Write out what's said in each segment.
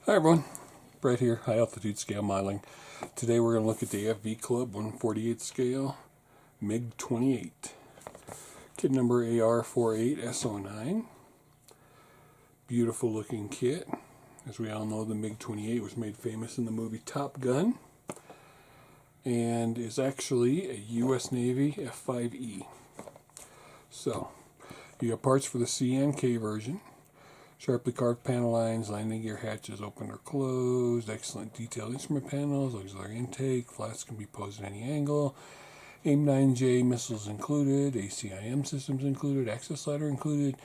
Hi everyone, Brett here, High Altitude Scale Modeling. Today we're going to look at the AFV Club 1/48 scale MIg-28. Kit number AR48S09. Beautiful looking kit. As we all know, the MiG-28 was made famous in the movie Top Gun and is actually a US Navy F5E. So, you have parts for the C and K version. Sharply carved panel lines, landing gear hatches open or closed, excellent detailed instrument panels, auxiliary intake, flaps can be posed at any angle, AIM-9J missiles included, ACIM systems included, access ladder included,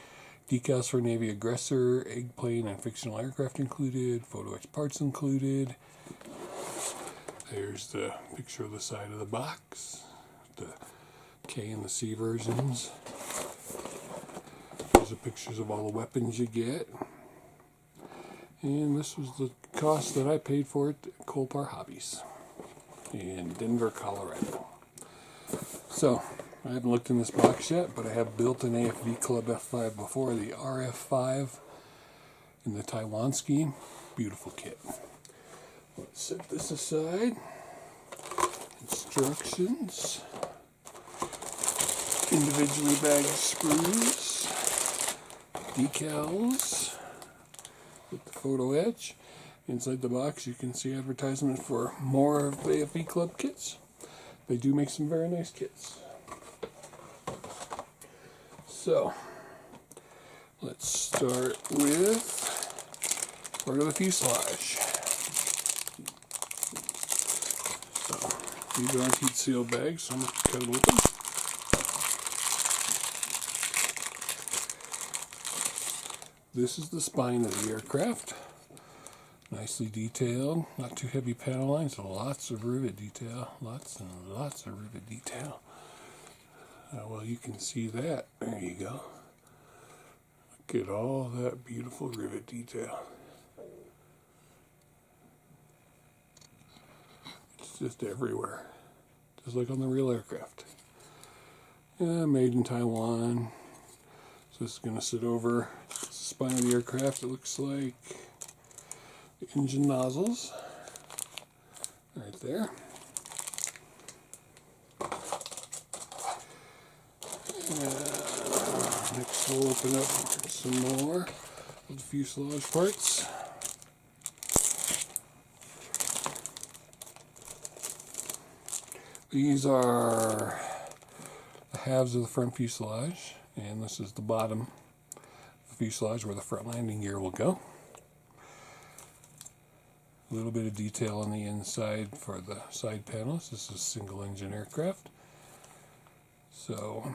decals for Navy aggressor, egg plane and fictional aircraft included, photo etch parts included. There's the picture of the side of the box, the K and the C versions. These are pictures of all the weapons you get. And this was the cost that I paid for it at Colpar Hobbies in Denver, Colorado. So, I haven't looked in this box yet, but I have built an AFV Club F5 before, the RF5 in the Taiwan scheme. Beautiful kit. Let's set this aside. Instructions. Individually bagged sprues. Decals with the photo etch. Inside the box you can see advertisement for more of the AFV Club kits. They do make some very nice kits. So, let's start with part of the fuselage. So, these aren't heat sealed bags, so I'm going to cut it open. This is the spine of the aircraft. Nicely detailed, not too heavy panel lines, lots of rivet detail. Lots and lots of rivet detail. Well, you can see that. There you go. Look at all that beautiful rivet detail. It's just everywhere. Just like on the real aircraft. Made in Taiwan. So this is going to sit over the spine of the aircraft. It looks like the engine nozzles right there. Next we'll open up some more of the fuselage parts. These are the halves of the front fuselage. And this is the bottom of the fuselage where the front landing gear will go. A little bit of detail on the inside for the side panels. This is a single engine aircraft. So,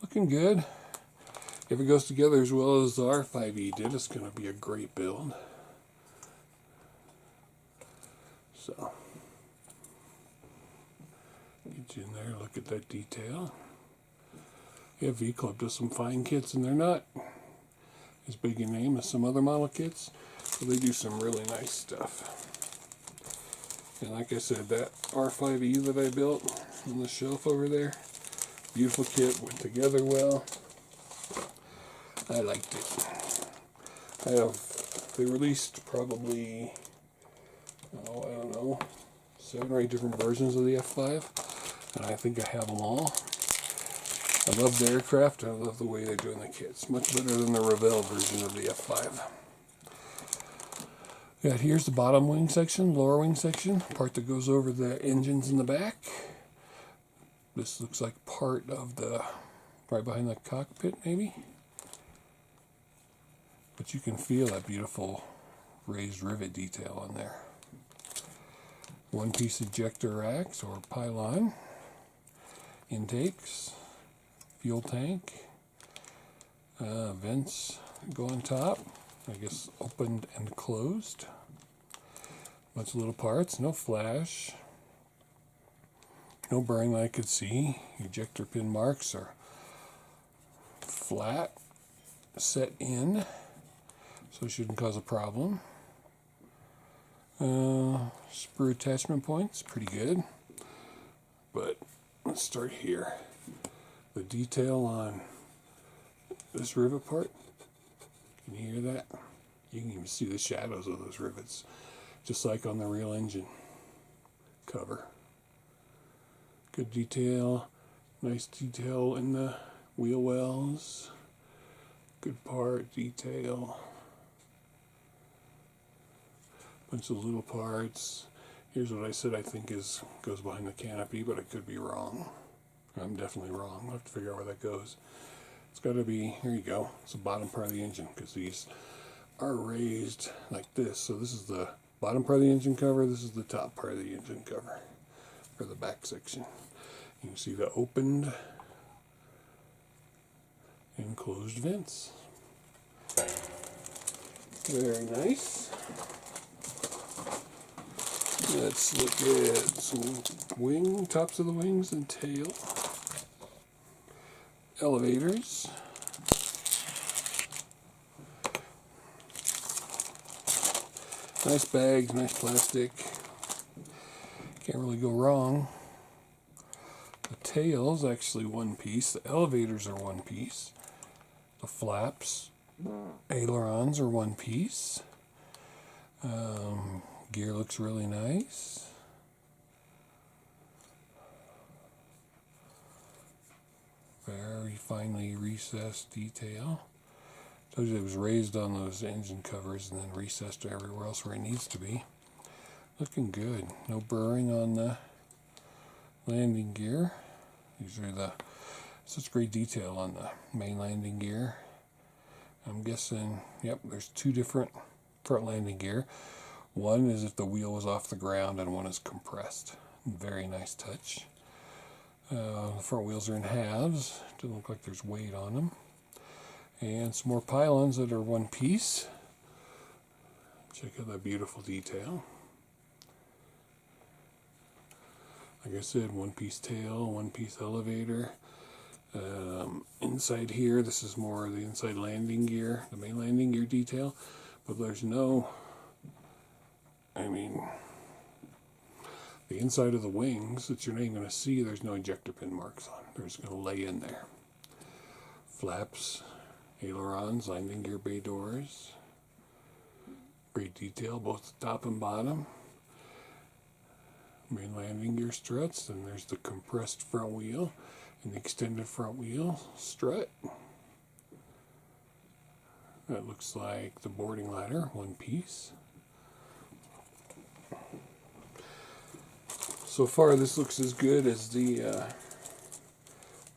looking good. If it goes together as well as the R5E did, it's going to be a great build. So, get you in there, look at that detail. AFV Club does some fine kits, and they're not as big a name as some other model kits, but they do some really nice stuff. And like I said, that R5E that I built on the shelf over there, beautiful kit, went together well. I liked it. They released probably, I don't know, 7 or 8 different versions of the F5, and I think I have them all. I love the aircraft, and I love the way they're doing the kits. Much better than the Revell version of the F5. Yeah, here's the bottom wing section, lower wing section, part that goes over the engines in the back. This looks like part of the, right behind the cockpit maybe. But you can feel that beautiful raised rivet detail on there. One-piece ejector racks or pylon. Intakes. Fuel tank, vents go on top, I guess opened and closed. Bunch of little parts, no flash, no bearing that I could see. Ejector pin marks are flat, set in, so it shouldn't cause a problem. Sprue attachment points, pretty good, but let's start here. The detail on this rivet part, can you hear that? You can even see the shadows of those rivets, just like on the real engine cover. Good detail, nice detail in the wheel wells, good part detail, bunch of little parts. Here's what I said I think goes behind the canopy, but I could be wrong. I'm definitely wrong. I'll have to figure out where that goes. It's got to be, here you go, it's the bottom part of the engine, because these are raised like this. So this is the bottom part of the engine cover, this is the top part of the engine cover for the back section. You can see the opened and closed vents. Very nice. Let's look at some tops of the wings and tail. Elevators. Nice bags, nice plastic. Can't really go wrong. The tail's actually one piece. The elevators are one piece. The flaps, ailerons are one piece. Gear looks really nice. Very finely recessed detail. Told you it was raised on those engine covers and then recessed everywhere else where it needs to be. Looking good. No burring on the landing gear. These are such great detail on the main landing gear. I'm guessing, yep, there's two different front landing gear. One is if the wheel was off the ground and one is compressed. Very nice touch. The front wheels are in halves. Doesn't look like there's weight on them. And some more pylons that are one piece. Check out that beautiful detail. Like I said, one piece tail, one piece elevator. Inside here, this is more of the inside landing gear, the main landing gear detail. But there's no, the inside of the wings that you're not even going to see, there's no ejector pin marks on. They're just going to lay in there. Flaps, ailerons, landing gear bay doors. Great detail, both the top and bottom. Main landing gear struts, and there's the compressed front wheel and the extended front wheel strut. That looks like the boarding ladder, one piece. So far this looks as good as the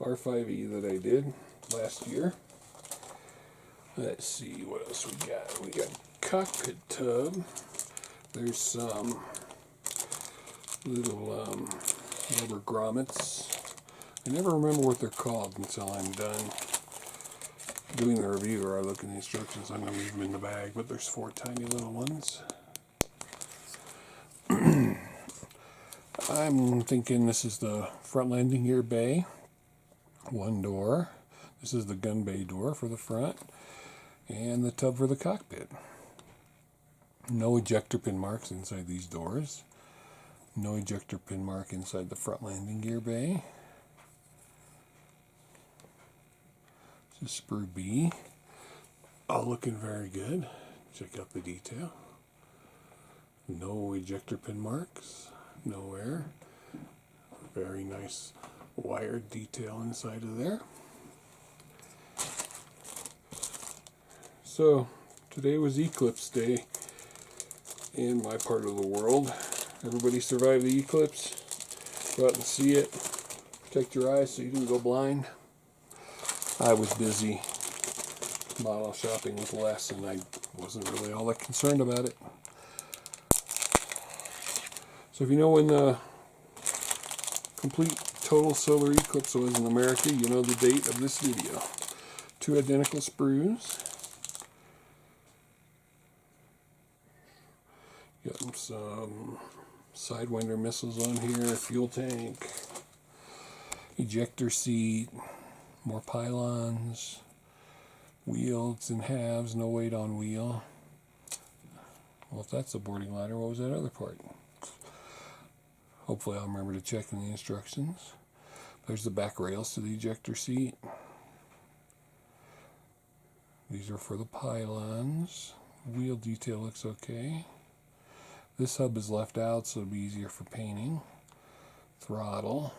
R5E that I did last year. Let's see what else we got. We got cockpit tub. There's some little rubber grommets. I never remember what they're called until I'm done doing the review, or I look in the instructions. I'm going to leave them in the bag, but there's 4 tiny little ones. I'm thinking this is the front landing gear bay, one door. This is the gun bay door for the front, and the tub for the cockpit. No ejector pin marks inside these doors. No ejector pin mark inside the front landing gear bay. This is Sprue B. All looking very good. Check out the detail. No ejector pin marks. Nowhere. Very nice wired detail inside of there. So today was Eclipse Day in my part of the world. Everybody survived the eclipse. Go out and see it. Protect your eyes so you didn't go blind. I was busy model shopping with Les, and I wasn't really all that concerned about it. So if you know when the complete total solar eclipse was in America, you know the date of this video. 2 identical sprues. Got some Sidewinder missiles on here, fuel tank, ejector seat, more pylons, wheels in halves, no weight on wheel. Well, if that's the boarding ladder, what was that other part? Hopefully I'll remember to check in the instructions. There's the back rails to the ejector seat. These are for the pylons. Wheel detail looks okay. This hub is left out, so it'll be easier for painting. Throttle.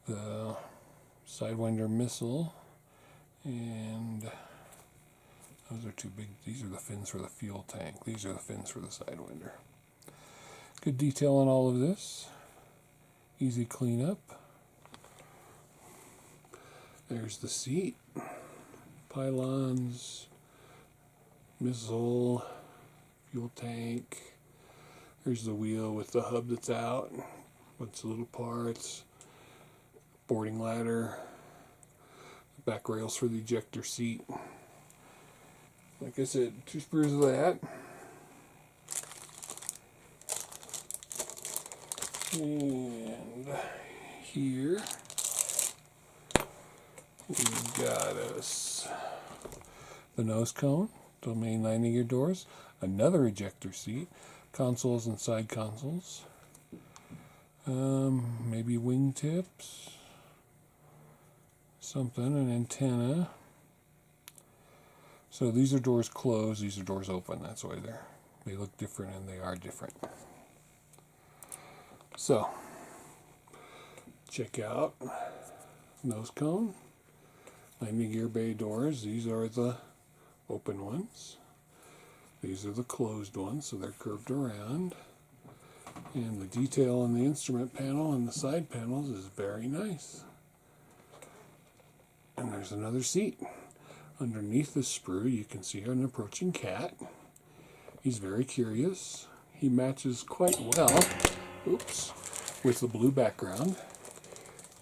The Sidewinder missile. And those are too big. These are the fins for the fuel tank. These are the fins for the Sidewinder. Good detail on all of this. Easy cleanup. There's the seat. Pylons. Missile. Fuel tank. There's the wheel with the hub that's out. Bunch of little parts. Boarding ladder. Back rails for the ejector seat. Like I said, 2 sprues of that. And here we've got us the nose cone, the main landing gear doors, another ejector seat, consoles and side consoles, maybe wing tips, something, an antenna. So these are doors closed, these are doors open. That's why they look different, and they are different. So, check out nose cone, landing gear bay doors. These are the open ones. These are the closed ones, so they're curved around. And the detail on the instrument panel and the side panels is very nice. And there's another seat. Underneath the sprue, you can see an approaching cat. He's very curious. He matches quite well, with the blue background.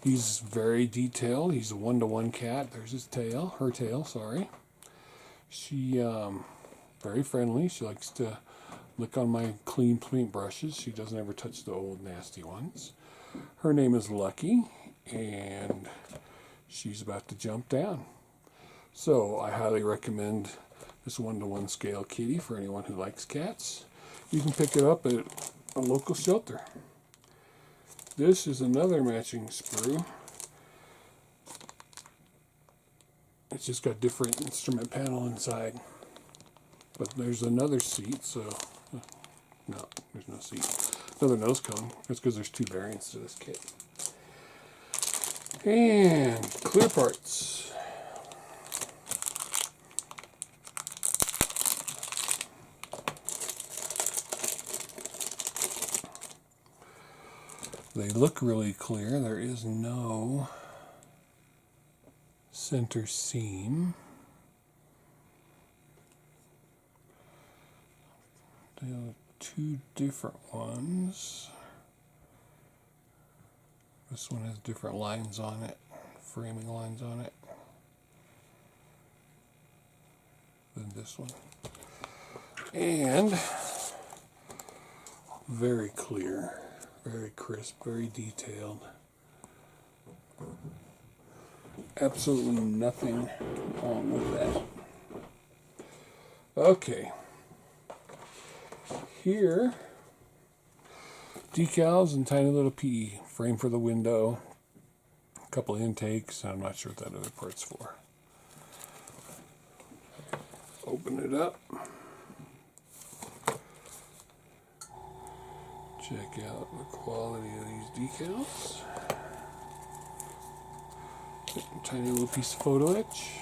He's very detailed. He's a 1-to-1 cat. There's his tail, her tail, sorry. She, very friendly. She likes to lick on my clean paint brushes. She doesn't ever touch the old nasty ones. Her name is Lucky, and she's about to jump down. So I highly recommend this 1-to-1 scale kitty for anyone who likes cats. You can pick it up at a local shelter. This is another matching sprue. It's just got different instrument panel inside. But there's another seat, so no, there's no seat. Another nose cone. That's because there's 2 variants to this kit. And clear parts. They look really clear. There is no center seam. They have 2 different ones. This one has different lines on it, framing lines on it, than this one. And very clear. Very crisp, very detailed. Absolutely nothing wrong with that. Okay. Here, decals and tiny little PE. Frame for the window. A couple intakes. I'm not sure what that other part's for. Open it up. Check out the quality of these decals. Tiny little piece of photo etch.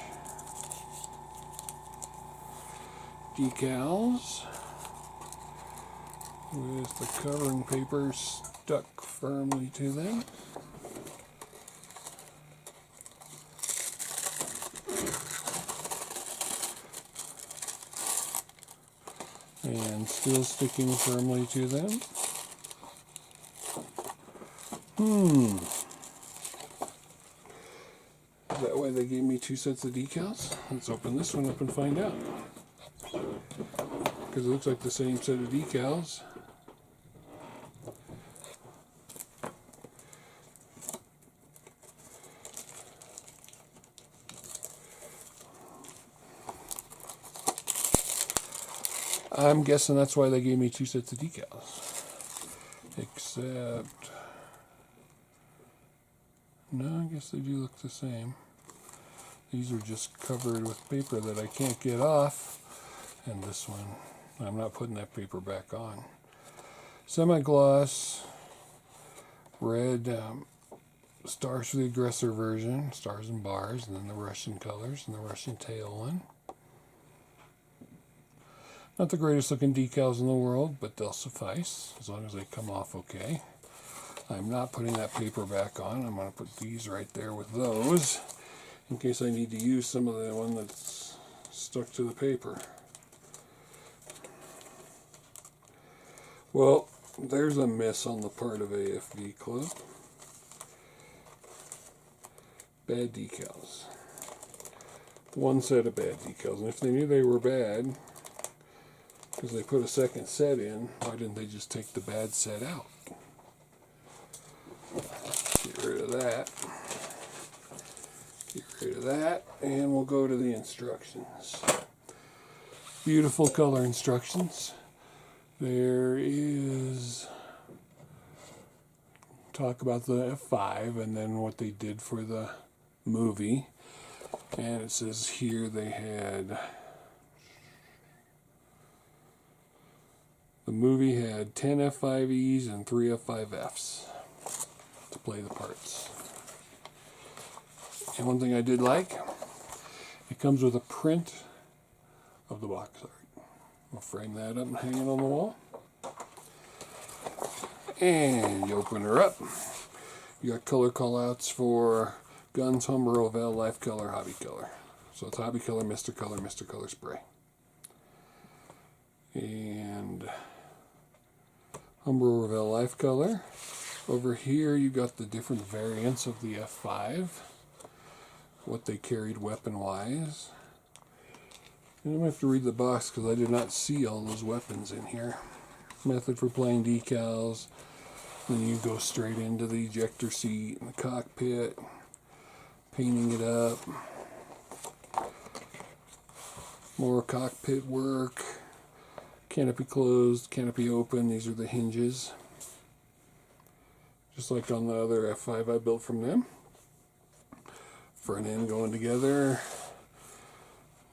Decals with the covering paper stuck firmly to them. And still sticking firmly to them. Is that why they gave me 2 sets of decals? Let's open this one up and find out. Because it looks like the same set of decals. I'm guessing that's why they gave me 2 sets of decals. Except, no, I guess they do look the same. These are just covered with paper that I can't get off. And this one, I'm not putting that paper back on. Semi-gloss, red stars for the aggressor version, stars and bars, and then the Russian colors and the Russian tail one. Not the greatest looking decals in the world, but they'll suffice as long as they come off okay. I'm not putting that paper back on. I'm going to put these right there with those in case I need to use some of the one that's stuck to the paper. Well, there's a miss on the part of AFV Club. Bad decals. One set of bad decals. And if they knew they were bad, because they put a second set in, why didn't they just take the bad set out? Get rid of that. Get rid of that. And we'll go to the instructions. Beautiful color instructions. There is talk about the F5 and then what they did for the movie. And it says here they had, the movie had 10 F5Es and 3 F5Fs to play the parts. And one thing I did like, it comes with a print of the box art. We'll frame that up and hang it on the wall. And you open her up. You got color callouts for Guns, Humber, Ovell, Life Color, Hobby Color. So it's Hobby Color, Mr. Color Spray. And Humber, Ovell, Life Color. Over here you got the different variants of the F5. What they carried weapon-wise. And I'm going to have to read the box because I did not see all those weapons in here. Method for playing decals. Then you go straight into the ejector seat and the cockpit. Painting it up. More cockpit work. Canopy closed, canopy open. These are the hinges. Just like on the other F5 I built from them. Front end going together.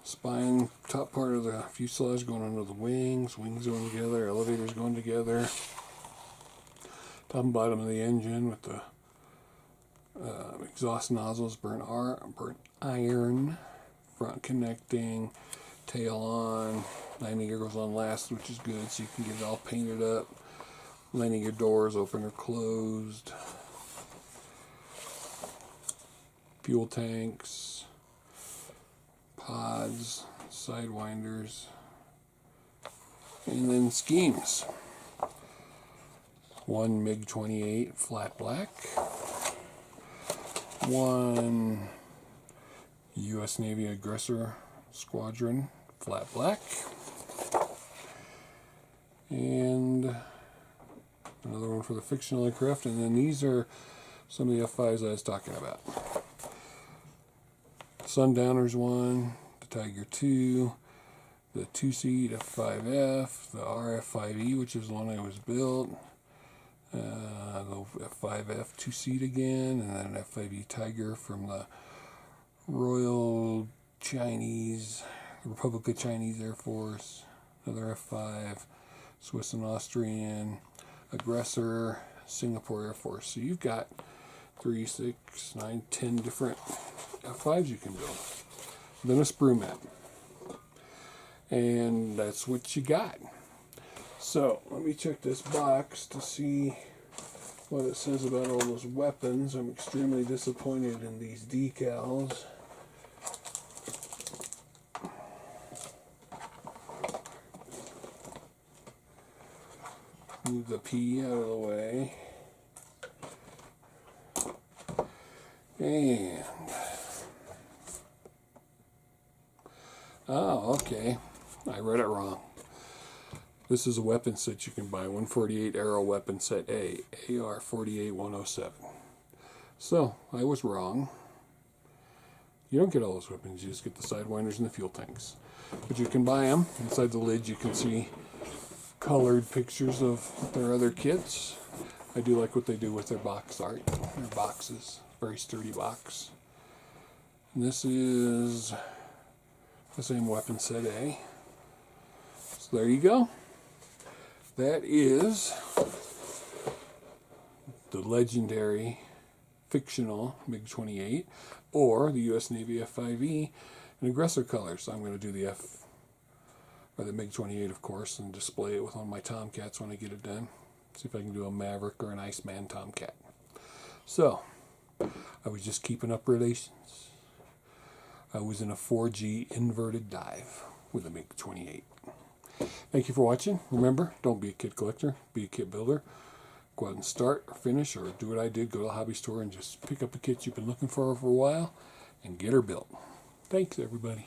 Spine, top part of the fuselage going under the wings. Wings going together. Elevators going together. Top and bottom of the engine with the exhaust nozzles, burnt iron, front connecting, tail on, landing gear goes on last, which is good, so you can get it all painted up. Landing gear doors open or closed. Fuel tanks, pods, sidewinders, and then schemes. One MiG-28 flat black. One U.S. Navy Aggressor Squadron flat black. And another one for the fictional aircraft. And then these are some of the F5s I was talking about. Sundowners one, the Tiger 2, the 2-seat F5F, the RF5E, which is the one I was built. The F5F 2-seat again, and then an F5E Tiger from the Royal Chinese, Republic of Chinese Air Force, another F5, Swiss and Austrian, Aggressor, Singapore Air Force. So you've got 3, 6, 9, 10 different F5s you can build. Then a sprue mat. And that's what you got. So, let me check this box to see what it says about all those weapons. I'm extremely disappointed in these decals. Move the P out of the way. And... oh, okay. I read it wrong. This is a weapon set you can buy. 148 Arrow Weapon Set A. AR 48107. So, I was wrong. You don't get all those weapons. You just get the sidewinders and the fuel tanks. But you can buy them. Inside the lid you can see colored pictures of their other kits. I do like what they do with their box art. Their boxes. Very sturdy box. And this is the same weapon set A. So there you go. That is the legendary fictional MiG-28 or the U.S. Navy F-5E in aggressor colors. So I'm going to do the the MiG-28, of course, and display it with one of my Tomcats when I get it done. See if I can do a Maverick or an Iceman Tomcat. So, I was just keeping up relations. I was in a 4G inverted dive with a MiG-28. Thank you for watching. Remember, don't be a kit collector, be a kit builder. Go out and start or finish or do what I did. Go to the hobby store and just pick up the kits you've been looking for a while and get her built. Thanks, everybody.